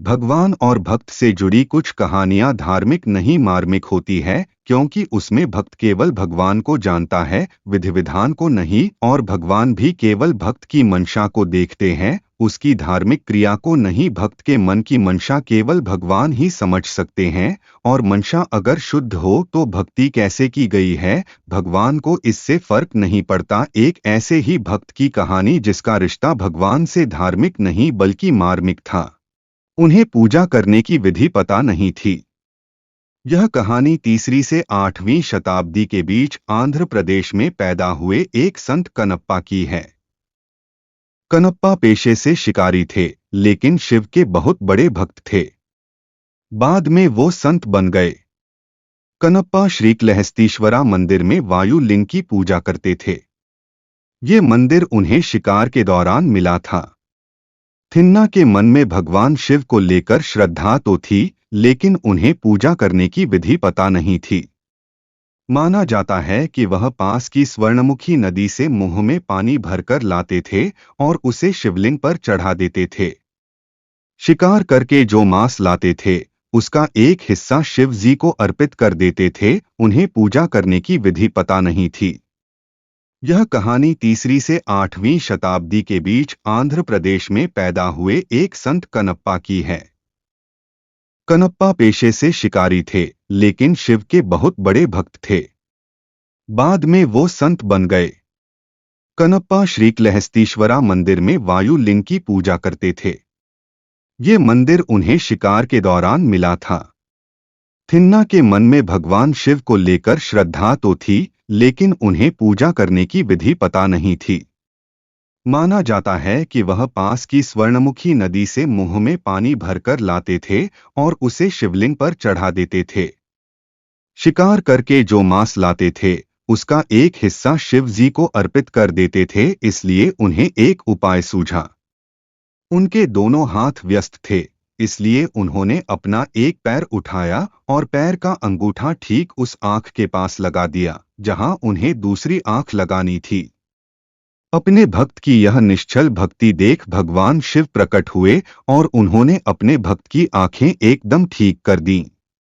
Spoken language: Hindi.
भगवान और भक्त से जुड़ी कुछ कहानियां धार्मिक नहीं मार्मिक होती है, क्योंकि उसमें भक्त केवल भगवान को जानता है, विधि विधान को नहीं, और भगवान भी केवल भक्त की मंशा को देखते हैं, उसकी धार्मिक क्रिया को नहीं। भक्त के मन की मंशा केवल भगवान ही समझ सकते हैं, और मंशा अगर शुद्ध हो तो भक्ति कैसे की गई है, भगवान को इससे फर्क नहीं पड़ता। एक ऐसे ही भक्त की कहानी जिसका रिश्ता भगवान से धार्मिक नहीं बल्कि मार्मिक था। उन्हें पूजा करने की विधि पता नहीं थी। यह कहानी 3वीं से 8वीं शताब्दी के बीच आंध्र प्रदेश में पैदा हुए एक संत कनप्पा की है। कनप्पा पेशे से शिकारी थे, लेकिन शिव के बहुत बड़े भक्त थे। बाद में वो संत बन गए। कनप्पा श्रीकलहस्तीश्वरा मंदिर में वायु लिंग की पूजा करते थे। ये मंदिर उन्हें शिकार के दौरान मिला था। थिन्ना के मन में भगवान शिव को लेकर श्रद्धा तो थी, लेकिन उन्हें पूजा करने की विधि पता नहीं थी। माना जाता है कि वह पास की स्वर्णमुखी नदी से मुंह में पानी भरकर लाते थे और उसे शिवलिंग पर चढ़ा देते थे। शिकार करके जो मांस लाते थे, उसका एक हिस्सा शिव जी को अर्पित कर देते थे। उन्हें पूजा करने की विधि पता नहीं थी। यह कहानी 3वीं से 8वीं शताब्दी के बीच आंध्र प्रदेश में पैदा हुए एक संत कनप्पा की है। कनप्पा पेशे से शिकारी थे, लेकिन शिव के बहुत बड़े भक्त थे। बाद में वो संत बन गए। कनप्पा श्रीकलहस्तीश्वरा मंदिर में वायु लिंग की पूजा करते थे। ये मंदिर उन्हें शिकार के दौरान मिला था। थिन्ना के मन में भगवान शिव को लेकर श्रद्धा तो थी, लेकिन उन्हें पूजा करने की विधि पता नहीं थी। माना जाता है कि वह पास की स्वर्णमुखी नदी से मुंह में पानी भरकर लाते थे और उसे शिवलिंग पर चढ़ा देते थे। शिकार करके जो मांस लाते थे, उसका एक हिस्सा शिव जी को अर्पित कर देते थे। इसलिए उन्हें एक उपाय सूझा। उनके दोनों हाथ व्यस्त थे, इसलिए उन्होंने अपना एक पैर उठाया और पैर का अंगूठा ठीक उस आंख के पास लगा दिया जहां उन्हें दूसरी आंख लगानी थी। अपने भक्त की यह निश्चल भक्ति देख भगवान शिव प्रकट हुए और उन्होंने अपने भक्त की आंखें एकदम ठीक कर दीं।